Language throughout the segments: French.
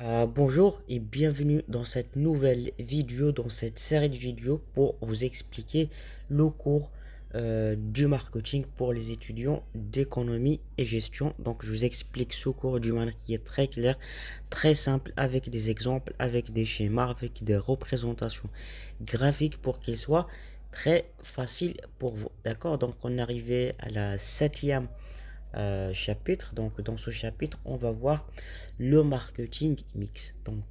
Bonjour et bienvenue dans cette nouvelle vidéo, dans cette série de vidéos pour vous expliquer le cours du marketing pour les étudiants d'économie et gestion. Donc, je vous explique ce cours d'une manière qui est très claire, très simple, avec des exemples, avec des schémas, avec des représentations graphiques pour qu'il soit très facile pour vous. D'accord? Donc, on est arrivé à la septième chapitre. Donc, dans ce chapitre, on va voir le marketing mix. Donc,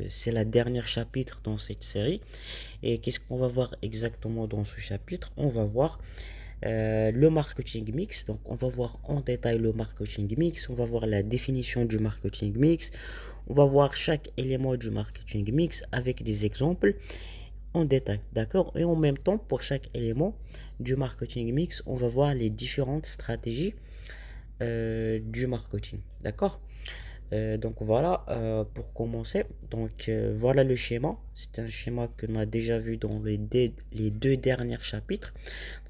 c'est la dernière chapitre dans cette série. Et qu'est-ce qu'on va voir exactement dans ce chapitre? On va voir le marketing mix. Donc, on va voir en détail le marketing mix. On va voir la définition du marketing mix. On va voir chaque élément du marketing mix avec des exemples en détail. D'accord? Et en même temps, pour chaque élément du marketing mix, on va voir les différentes stratégies du marketing. D'accord? Donc voilà, pour commencer. Donc voilà le schéma. C'est un schéma que l'on a déjà vu dans les deux derniers chapitres.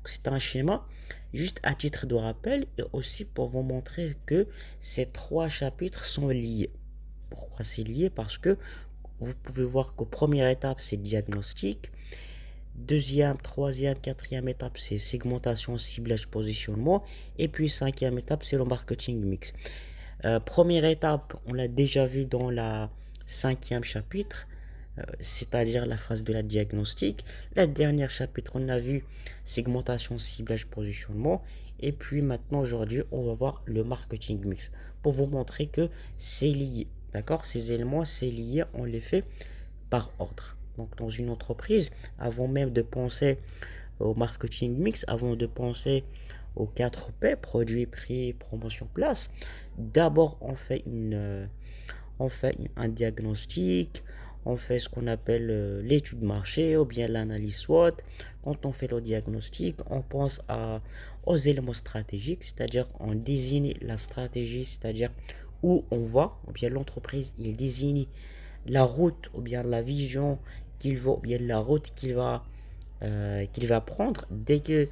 C'est un schéma juste à titre de rappel et aussi pour vous montrer que ces trois chapitres sont liés. Pourquoi c'est lié? Parce que vous pouvez voir que première étape, c'est diagnostic. Deuxième, troisième, quatrième étape, c'est segmentation, ciblage, positionnement. Et puis cinquième étape, c'est le marketing mix. Première étape, on l'a déjà vu dans la cinquième chapitre, c'est-à-dire la phase de la diagnostic. La dernière chapitre, on a vu segmentation, ciblage, positionnement. Et puis maintenant, aujourd'hui, on va voir le marketing mix pour vous montrer que c'est lié. D'accord? Ces éléments, c'est lié, on les fait par ordre. Donc, dans une entreprise, avant même de penser au marketing mix, avant de penser aux 4 P, produit, prix, promotion, place, d'abord on fait un diagnostic, on fait ce qu'on appelle l'étude marché ou bien l'analyse SWOT. Quand on fait le diagnostic, on pense aux éléments stratégiques, c'est-à-dire on désigne la stratégie, c'est-à-dire où on va, ou bien l'entreprise, il désigne la route ou bien la vision qu'il va, ou bien la route qu'il va prendre. Dès que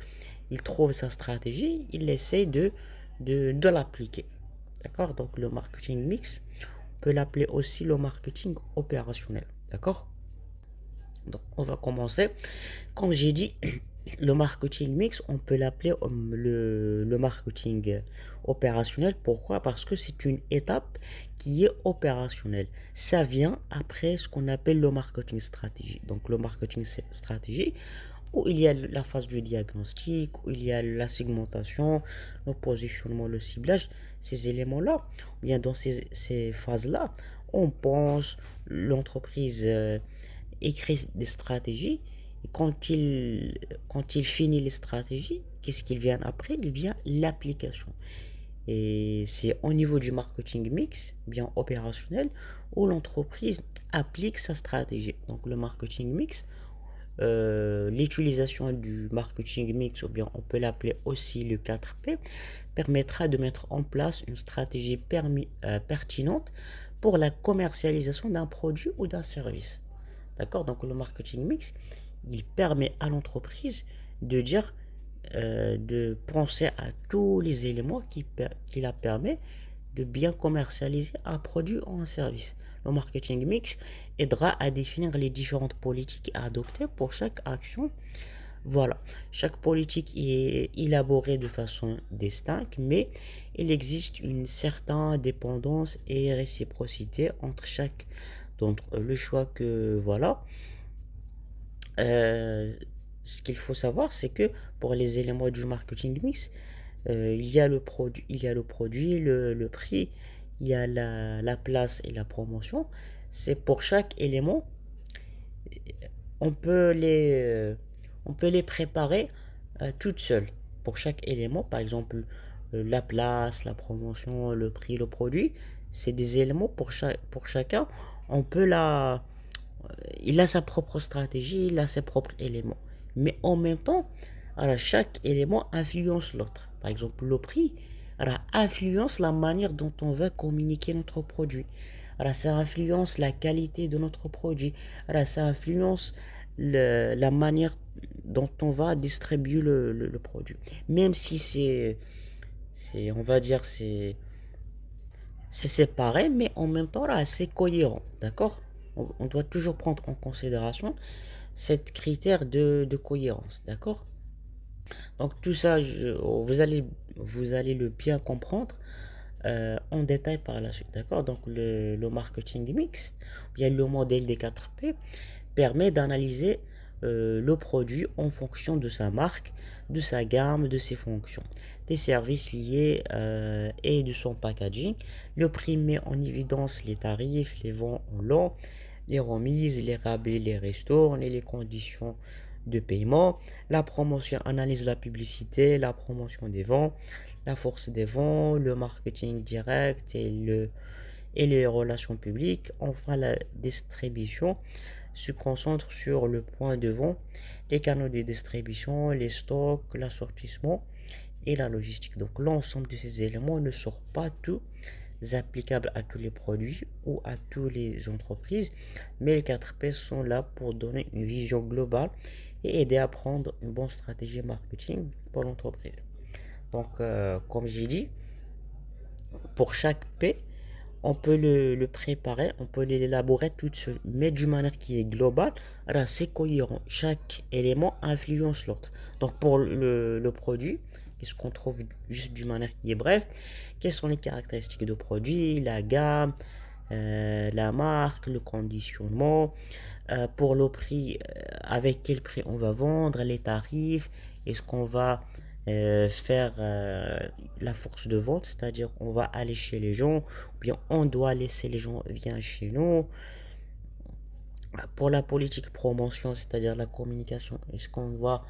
il trouve sa stratégie, il essaie de l'appliquer. D'accord? Donc le marketing mix, on peut l'appeler aussi le marketing opérationnel. D'accord? Donc on va commencer. Comme j'ai dit, le marketing mix, on peut l'appeler le marketing opérationnel. Pourquoi? Parce que c'est une étape qui est opérationnelle. Ça vient après ce qu'on appelle le marketing stratégie. Donc le marketing stratégie, où il y a la phase du diagnostic, où il y a la segmentation, le positionnement, le ciblage, ces éléments-là, bien dans ces phases-là, on pense, l'entreprise écrit des stratégies, et quand il finit les stratégies, qu'est-ce qu'il vient après? Il vient l'application. Et c'est au niveau du marketing mix, bien opérationnel, où l'entreprise applique sa stratégie. Donc le marketing mix, l'utilisation du marketing mix, ou bien on peut l'appeler aussi le 4P, permettra de mettre en place une stratégie pertinente pour la commercialisation d'un produit ou d'un service. D'accord? Donc le marketing mix, il permet à l'entreprise de dire, de penser à tous les éléments qui la permet de bien commercialiser un produit ou un service. Le marketing mix aidera à définir les différentes politiques à adopter pour chaque action. Voilà, chaque politique est élaborée de façon distincte, mais il existe une certaine dépendance et réciprocité entre chaque d'entre eux. Le choix que voilà, euh, ce qu'il faut savoir, c'est que pour les éléments du marketing mix, il y a le produit, le prix, il y a la place et la promotion. C'est pour chaque élément, on peut on peut les préparer toutes seules. Pour chaque élément, par exemple, la place, la promotion, le prix, le produit, c'est des éléments pour chacun. On peut il a sa propre stratégie, il a ses propres éléments. Mais en même temps, alors, chaque élément influence l'autre. Par exemple, le prix alors, influence la manière dont on va communiquer notre produit. Alors, ça influence la qualité de notre produit. Alors, ça influence la manière dont on va distribuer le produit. Même si on va dire, c'est séparé, mais en même temps là, c'est cohérent, d'accord? On doit toujours prendre en considération cette critère de cohérence, d'accord? Donc tout ça, vous allez le bien comprendre en détail par la suite, d'accord? Donc le marketing mix, bien le modèle des 4P, permet d'analyser le produit en fonction de sa marque, de sa gamme, de ses fonctions, des services liés et de son packaging. Le prix met en évidence les tarifs, les ventes en lot, les remises, les rabais, les ristournes et les conditions de paiement. La promotion analyse la publicité, la promotion des ventes, la force des ventes, le marketing direct et les relations publiques. Enfin, la distribution se concentre sur le point de vente, les canaux de distribution, les stocks, l'assortissement et la logistique. Donc l'ensemble de ces éléments ne sont pas tous applicables à tous les produits ou à toutes les entreprises, mais les 4P sont là pour donner une vision globale et aider à prendre une bonne stratégie marketing pour l'entreprise. Donc, comme j'ai dit, pour chaque P, on peut le préparer, on peut l'élaborer tout seul, mais d'une manière qui est globale, alors c'est cohérent. Chaque élément influence l'autre. Donc pour le produit, qu'est-ce qu'on trouve juste d'une manière qui est bref? Quelles sont les caractéristiques du produit, la gamme, la marque, le conditionnement, pour le prix, avec quel prix on va vendre, les tarifs, est-ce qu'on va faire la force de vente, c'est-à-dire on va aller chez les gens, ou bien on doit laisser les gens venir chez nous. Pour la politique promotion, c'est-à-dire la communication, est-ce qu'on va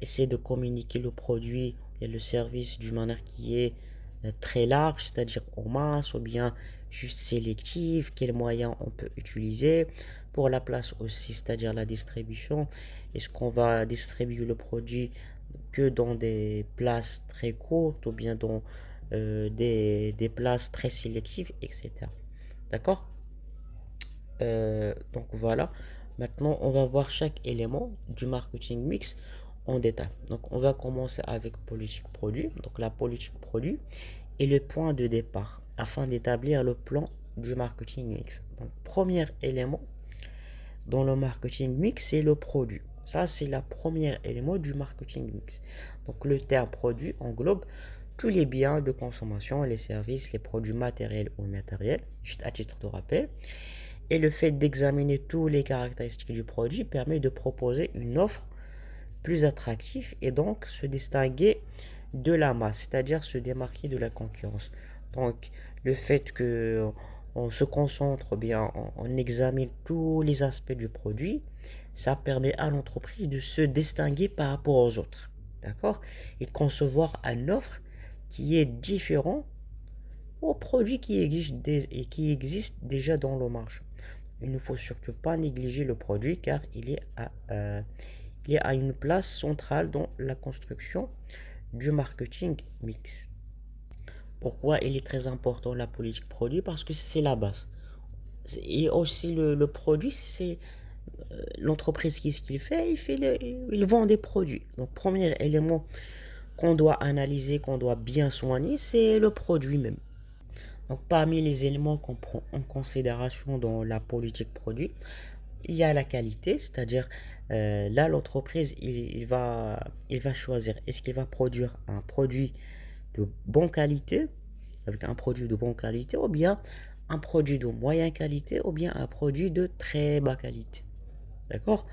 essayer de communiquer le produit et le service d'une manière qui est très large, c'est-à-dire en masse, ou bien juste sélective, quels moyens on peut utiliser. Pour la place aussi, c'est-à-dire la distribution, est-ce qu'on va distribuer le produit que dans des places très courtes ou bien dans des places très sélectives, etc. D'accord? Donc voilà, maintenant on va voir chaque élément du marketing mix en détail. Donc on va commencer avec politique produit. Donc la politique produit est le point de départ afin d'établir le plan du marketing mix. Donc premier élément dans le marketing mix, c'est le produit. Ça, c'est le premier élément du marketing mix. Donc le terme produit englobe tous les biens de consommation, les services, les produits matériels ou immatériels, juste à titre de rappel. Et le fait d'examiner toutes les caractéristiques du produit permet de proposer une offre plus attractive et donc se distinguer de la masse, c'est-à-dire se démarquer de la concurrence. Donc le fait que on se concentre bien, on examine tous les aspects du produit, ça permet à l'entreprise de se distinguer par rapport aux autres. D'accord? Et concevoir une offre qui est différente aux produits qui existent déjà dans le marché. Il ne faut surtout pas négliger le produit car il est à une place centrale dans la construction du marketing mix. Pourquoi il est très important la politique produit? Parce que c'est la base. Et aussi le produit, c'est l'entreprise qui ce qu'il fait, il vend des produits. Donc premier élément qu'on doit analyser, qu'on doit bien soigner, c'est le produit même. Donc parmi les éléments qu'on prend en considération dans la politique produit, il y a la qualité, c'est-à-dire là l'entreprise il va choisir est-ce qu'il va produire un produit de bonne qualité, avec un produit de bonne qualité, ou bien un produit de moyenne qualité, ou bien un produit de très bas qualité. D'accord?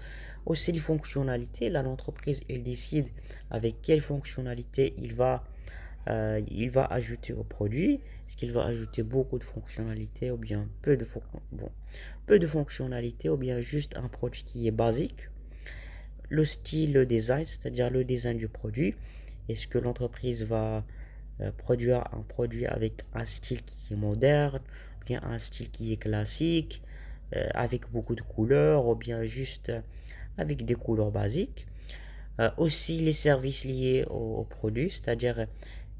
Aussi les fonctionnalités, là l'entreprise elle décide avec quelle fonctionnalité il va ajouter au produit. Est-ce qu'il va ajouter beaucoup de fonctionnalités ou bien peu de fonctionnalités ou bien juste un produit qui est basique. Le style, le design, c'est-à-dire le design du produit. Est-ce que l'entreprise va produire un produit avec un style qui est moderne, ou bien un style qui est classique, avec beaucoup de couleurs, ou bien juste avec des couleurs basiques. Aussi les services liés au produit, c'est-à-dire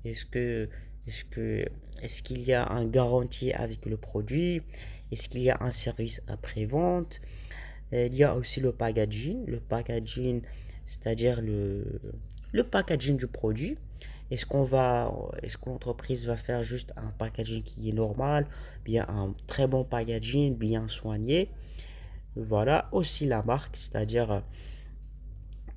est-ce que est-ce que est-ce qu'il y a un garantie avec le produit? Est-ce qu'il y a un service après-vente? Il y a aussi le packaging. Le packaging, c'est-à-dire le packaging du produit. est-ce que l'entreprise va faire juste un packaging qui est normal, bien un très bon packaging, bien soigné. Voilà, aussi la marque, c'est-à-dire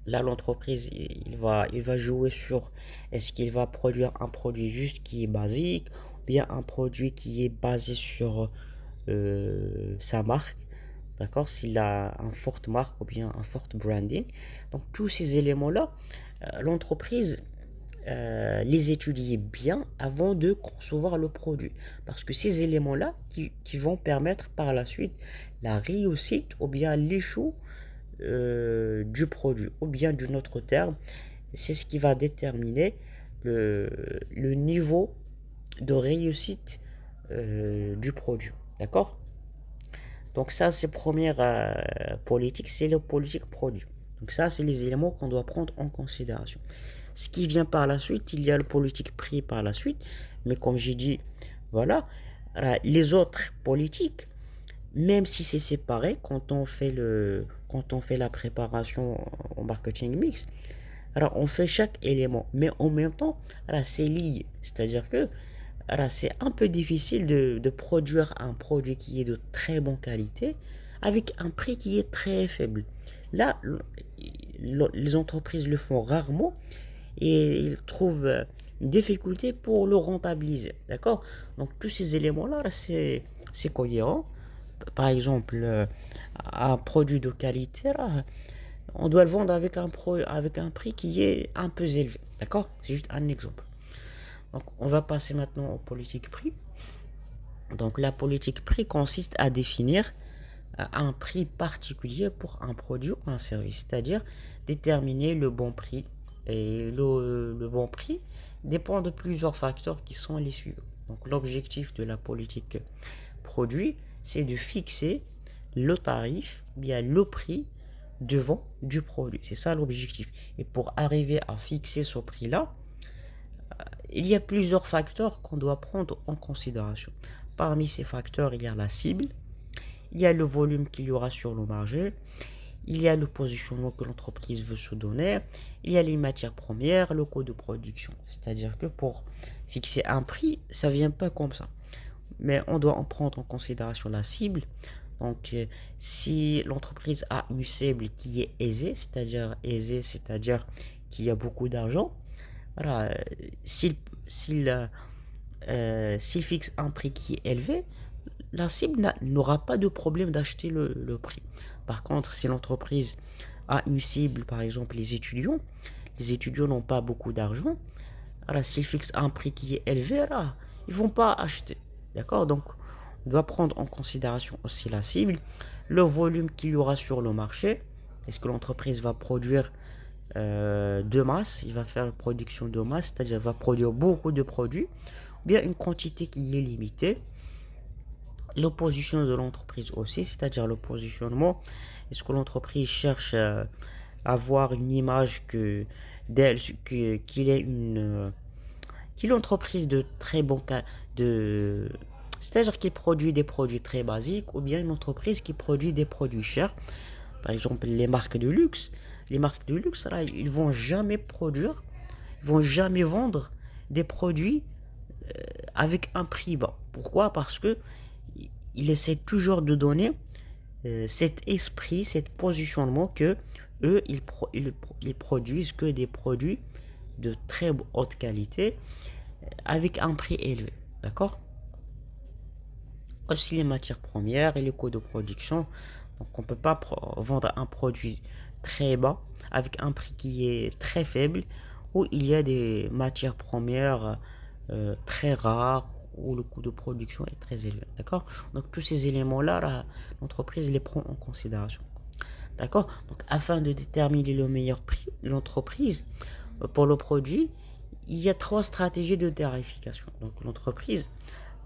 là l'entreprise il va jouer sur est-ce qu'il va produire un produit juste qui est basique, ou bien un produit qui est basé sur sa marque, d'accord, s'il a un forte marque ou bien un fort branding. Donc tous ces éléments-là, l'entreprise les étudier bien avant de concevoir le produit. Parce que ces éléments-là qui vont permettre par la suite la réussite ou bien l'échec du produit. Ou bien d'une autre terme, c'est ce qui va déterminer le niveau de réussite du produit. D'accord? Donc ça, c'est première politique, c'est le politique produit. Donc ça, c'est les éléments qu'on doit prendre en considération. Ce qui vient par la suite, il y a le politique prix par la suite. Mais comme j'ai dit, voilà, les autres politiques, même si c'est séparé, quand on fait la préparation en marketing mix, alors on fait chaque élément, mais en même temps, alors c'est lié. C'est-à-dire que alors c'est un peu difficile de produire un produit qui est de très bonne qualité avec un prix qui est très faible. Là, les entreprises le font rarement et ils trouvent une difficulté pour le rentabiliser. D'accord? Donc tous ces éléments-là, c'est cohérent. Par exemple, un produit de qualité, là, on doit le vendre avec un prix qui est un peu élevé. D'accord? C'est juste un exemple. Donc on va passer maintenant aux politiques prix. Donc la politique prix consiste à définir un prix particulier pour un produit ou un service, c'est-à-dire déterminer le bon prix. Et le bon prix dépend de plusieurs facteurs qui sont les suivants. Donc l'objectif de la politique produit, c'est de fixer le tarif, bien le prix de vente du produit. C'est ça l'objectif. Et pour arriver à fixer ce prix-là, il y a plusieurs facteurs qu'on doit prendre en considération. Parmi ces facteurs, il y a la cible, il y a le volume qu'il y aura sur le marché, il y a le positionnement que l'entreprise veut se donner, il y a les matières premières, le coût de production. C'est-à-dire que pour fixer un prix, ça ne vient pas comme ça. Mais on doit en prendre en considération la cible. Donc, si l'entreprise a une cible qui est c'est-à-dire qu'il y a beaucoup d'argent, voilà, s'il fixe un prix qui est élevé, la cible n'aura pas de problème d'acheter le prix. Par contre, si l'entreprise a une cible, par exemple les étudiants n'ont pas beaucoup d'argent, alors s'ils fixent un prix qui est élevé, là, ils ne vont pas acheter. D'accord? Donc, on doit prendre en considération aussi la cible, le volume qu'il y aura sur le marché. Est-ce que l'entreprise va produire de masse, il va faire une production de masse, c'est-à-dire va produire beaucoup de produits, ou bien une quantité qui est limitée. Le positionnement de l'entreprise aussi, c'est-à-dire le positionnement. Est-ce que l'entreprise cherche à avoir une image d'elle, qu'il est qu'il est une entreprise de très bon cas, c'est-à-dire qu'il produit des produits très basiques, ou bien une entreprise qui produit des produits chers. Par exemple, les marques de luxe. Les marques de luxe, là, ils vont jamais produire, ils vont jamais vendre des produits avec un prix bas. Pourquoi? Parce que il essaie toujours de donner cet esprit, cet positionnement que eux, ils produisent que des produits de très haute qualité avec un prix élevé. D'accord? Aussi les matières premières et les coûts de production. Donc on ne peut pas vendre un produit très bas avec un prix qui est très faible, où il y a des matières premières très rares, où le coût de production est très élevé. D'accord? Donc tous ces éléments-là, l'entreprise les prend en considération. D'accord? Donc afin de déterminer le meilleur prix, l'entreprise, pour le produit, il y a trois stratégies de tarification. Donc l'entreprise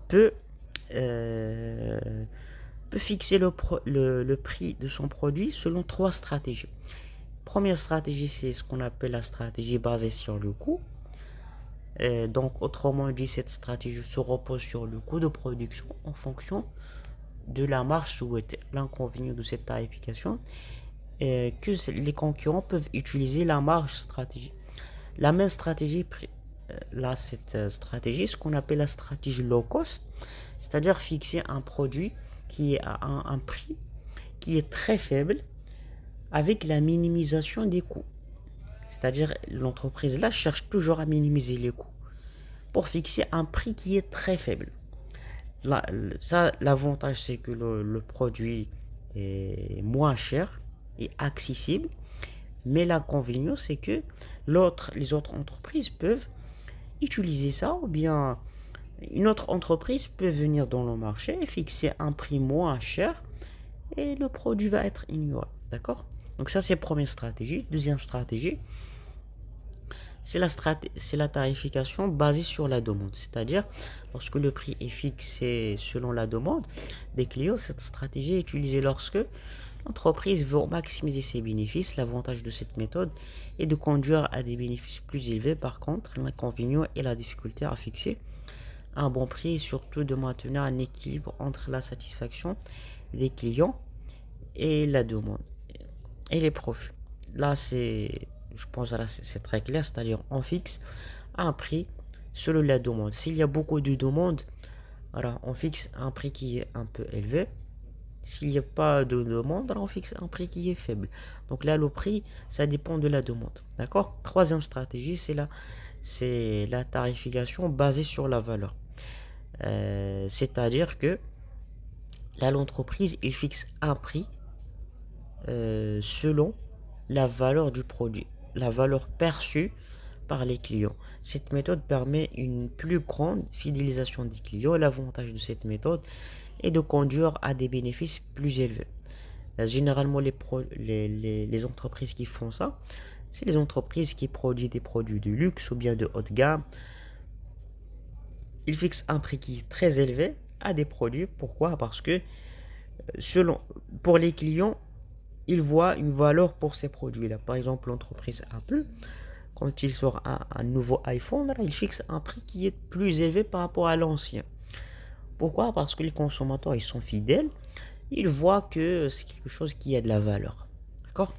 peut, euh, peut fixer le prix de son produit selon trois stratégies. Première stratégie, c'est ce qu'on appelle la stratégie basée sur le coût. Donc, autrement dit, cette stratégie se repose sur le coût de production en fonction de la marge souhaitée. L'inconvénient de cette tarification est que les concurrents peuvent utiliser la marge stratégie. La même stratégie là cette stratégie, ce qu'on appelle la stratégie low cost, c'est-à-dire fixer un produit qui est à un prix qui est très faible avec la minimisation des coûts. C'est-à-dire l'entreprise là cherche toujours à minimiser les coûts pour fixer un prix qui est très faible. Là, ça, l'avantage c'est que le produit est moins cher et accessible, mais l'inconvénient c'est que les autres entreprises peuvent utiliser ça, ou bien une autre entreprise peut venir dans le marché et fixer un prix moins cher et le produit va être ignoré. D'accord? Donc ça c'est la première stratégie. Deuxième stratégie, c'est la tarification basée sur la demande. C'est-à-dire, lorsque le prix est fixé selon la demande des clients, cette stratégie est utilisée lorsque l'entreprise veut maximiser ses bénéfices. L'avantage de cette méthode est de conduire à des bénéfices plus élevés. Par contre, l'inconvénient est la difficulté à fixer un bon prix et surtout de maintenir un équilibre entre la satisfaction des clients et la demande et les profits. Là, je pense que c'est très clair, c'est-à-dire on fixe un prix selon la demande. S'il y a beaucoup de demandes, alors on fixe un prix qui est un peu élevé. S'il n'y a pas de demande, alors on fixe un prix qui est faible. Donc là, le prix, ça dépend de la demande. D'accord? Troisième stratégie, c'est la tarification basée sur la valeur. C'est-à-dire que là, l'entreprise, il fixe un prix selon la valeur du produit, la valeur perçue par les clients. Cette méthode permet une plus grande fidélisation des clients. L'avantage de cette méthode est de conduire à des bénéfices plus élevés. Généralement, les entreprises qui font ça, c'est les entreprises qui produisent des produits de luxe ou bien de haut de gamme. Ils fixent un prix qui est très élevé à des produits. Pourquoi? Parce que pour les clients, ils voient une valeur pour ces produits-là. Par exemple, l'entreprise Apple, quand il sort un nouveau iPhone, là, il fixe un prix qui est plus élevé par rapport à l'ancien. Pourquoi? Parce que les consommateurs, ils sont fidèles. Ils voient que c'est quelque chose qui a de la valeur. D'accord?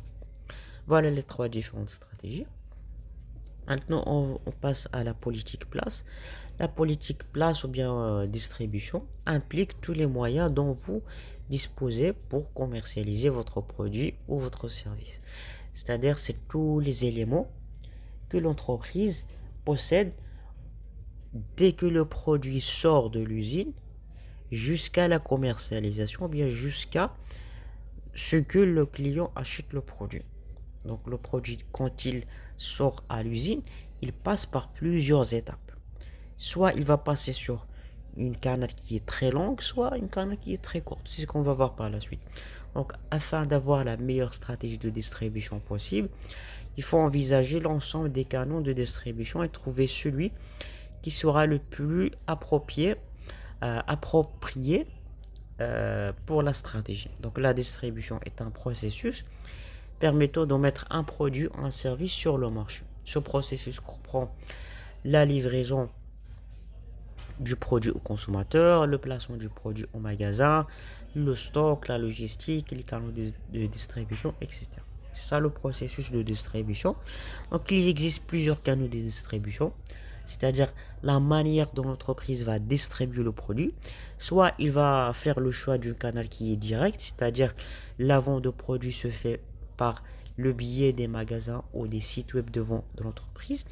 Voilà les trois différentes stratégies. Maintenant, on passe à la politique place. La politique place ou bien distribution implique tous les moyens dont vous disposez pour commercialiser votre produit ou votre service. C'est-à-dire, c'est tous les éléments que l'entreprise possède dès que le produit sort de l'usine jusqu'à la commercialisation, ou bien jusqu'à ce que le client achète le produit. Donc le produit, quand il sort à l'usine, il passe par plusieurs étapes. Soit il va passer sur une canal qui est très longue, soit une canal qui est très courte. C'est ce qu'on va voir par la suite. Donc afin d'avoir la meilleure stratégie de distribution possible, il faut envisager l'ensemble des canaux de distribution et trouver celui qui sera le plus approprié pour la stratégie. Donc la distribution est un processus permettant de mettre un produit ou un service sur le marché. Ce processus comprend la livraison du produit au consommateur, le placement du produit au magasin, le stock, la logistique, les canaux de distribution, etc. C'est ça le processus de distribution. Donc il existe plusieurs canaux de distribution, c'est-à-dire la manière dont l'entreprise va distribuer le produit. Soit il va faire le choix du canal qui est direct, c'est-à-dire la vente de produits se fait par le biais des magasins ou des sites web de vente de l'entreprise.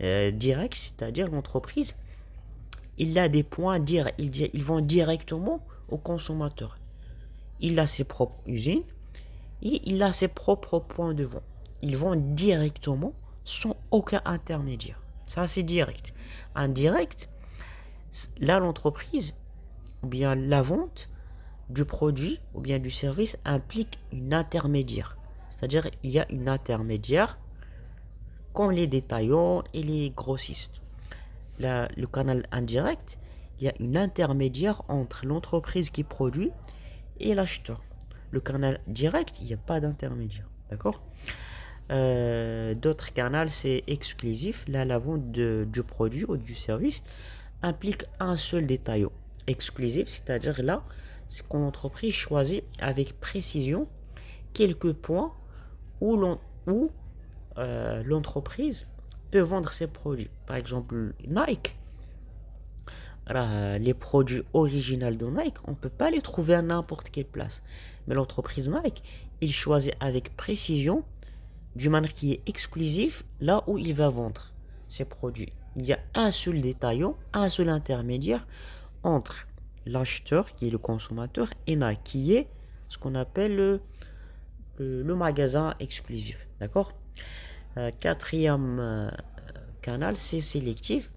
Direct, c'est-à-dire l'entreprise, il a des points directs, ils vont directement au consommateur. Il a ses propres usines et il a ses propres points de vente. Ils vont directement sans aucun intermédiaire. Ça, c'est direct. Indirect, là, l'entreprise, ou bien la vente du produit, ou bien du service, implique une intermédiaire. C'est-à-dire, il y a une intermédiaire comme les détaillants et les grossistes. Le canal indirect, il y a une intermédiaire entre l'entreprise qui produit et l'acheteur. Le canal direct, il n'y a pas d'intermédiaire. D'accord? D'autres canaux, c'est exclusif. Là, la vente du produit ou du service implique un seul détaillant. Exclusif, c'est-à-dire là, c'est quand l'entreprise choisit avec précision quelques points où l'entreprise peut vendre ses produits. Par exemple, Nike. Les produits originaux de Nike, on ne peut pas les trouver à n'importe quelle place. Mais l'entreprise Nike, il choisit avec précision, d'une manière qui est exclusive, là où il va vendre ses produits. Il y a un seul détaillant, un seul intermédiaire entre l'acheteur, qui est le consommateur, et Nike, qui est ce qu'on appelle le magasin exclusif. D'accord? Quatrième canal, c'est sélectif.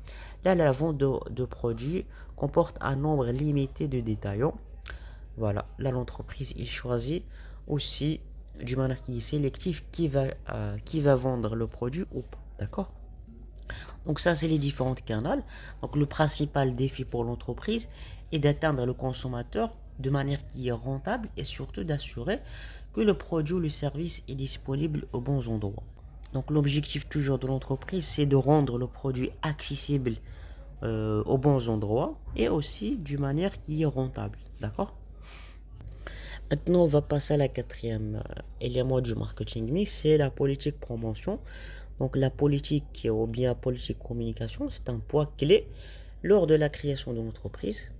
Là, la vente de produits comporte un nombre limité de détaillants. Voilà, là, l'entreprise, il choisit aussi, d'une manière qui est sélective, qui va vendre le produit ou pas. D'accord? Donc ça, c'est les différents canaux. Donc le principal défi pour l'entreprise est d'atteindre le consommateur de manière qui est rentable et surtout d'assurer que le produit ou le service est disponible aux bons endroits. Donc l'objectif toujours de l'entreprise, c'est de rendre le produit accessible aux bons endroits et aussi d'une manière qui est rentable. D'accord? Maintenant, on va passer à la quatrième élément du marketing mix, c'est la politique promotion. Donc la politique ou bien politique communication, c'est un point clé lors de la création de l'entreprise.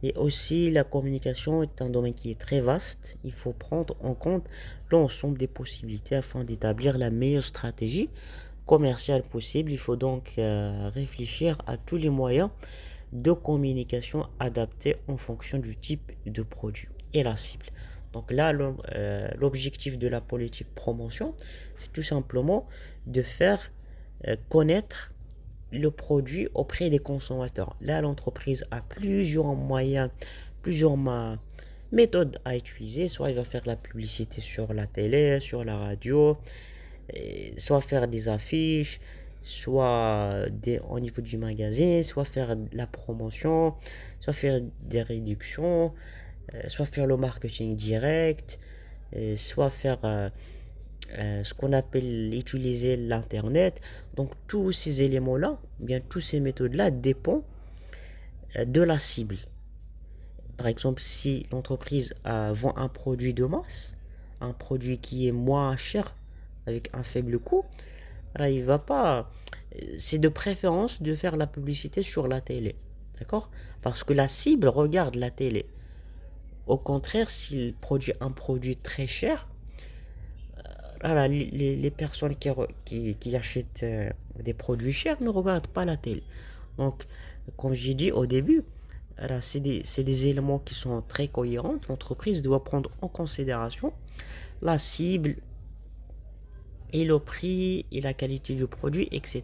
Et aussi, la communication est un domaine qui est très vaste. Il faut prendre en compte l'ensemble des possibilités afin d'établir la meilleure stratégie commerciale possible. Il faut donc réfléchir à tous les moyens de communication adaptés en fonction du type de produit et la cible. Donc là, l'objectif de la politique promotion, c'est tout simplement de faire connaître le produit auprès des consommateurs. Là, l'entreprise a plusieurs moyens, plusieurs méthodes à utiliser. Soit il va faire la publicité sur la télé, sur la radio, soit faire des affiches, soit au niveau du magazine, soit faire la promotion, soit faire des réductions, soit faire le marketing direct, soit faire ce qu'on appelle utiliser l'internet. Donc tous ces éléments-là, bien tous ces méthodes-là dépendent de la cible. Par exemple, si l'entreprise vend un produit de masse, un produit qui est moins cher avec un faible coût, alors il va pas. C'est de préférence de faire la publicité sur la télé, d'accord? Parce que la cible regarde la télé. Au contraire, s'il produit un produit très cher, voilà, les personnes qui achètent des produits chers ne regardent pas la télé. Donc, comme j'ai dit au début, voilà, c'est des éléments qui sont très cohérents. L'entreprise doit prendre en considération la cible et le prix et la qualité du produit, etc.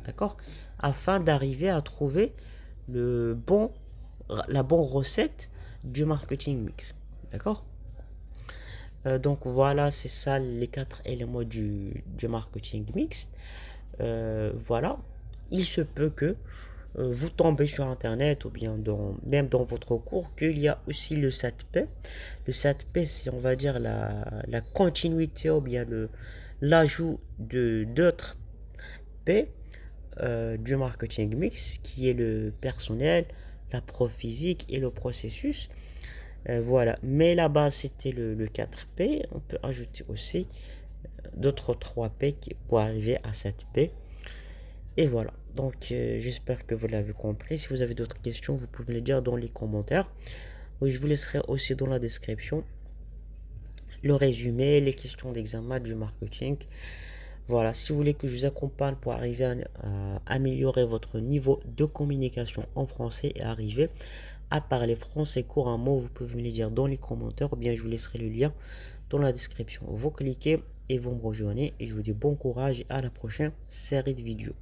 D'accord? Afin d'arriver à trouver la bonne recette du marketing mix. D'accord? Donc voilà, c'est ça les 4 éléments du marketing mixte. Voilà, il se peut que vous tombez sur internet ou bien même dans votre cours qu'il y a aussi le 7P. Le 7P, c'est on va dire la continuité ou bien l'ajout de d'autres P du marketing mix qui est le personnel, la preuve physique et le processus. Voilà, mais la base c'était le 4P. On peut ajouter aussi d'autres 3P pour arriver à 7P. Et voilà, donc j'espère que vous l'avez compris. Si vous avez d'autres questions, vous pouvez les dire dans les commentaires. Oui, je vous laisserai aussi dans la description le résumé, les questions d'examen du marketing. Voilà, si vous voulez que je vous accompagne pour arriver à améliorer votre niveau de communication en français et arriver à parler français couramment, vous pouvez me le dire dans les commentaires ou bien je vous laisserai le lien dans la description. Vous cliquez et vous me rejoignez et je vous dis bon courage et à la prochaine série de vidéos.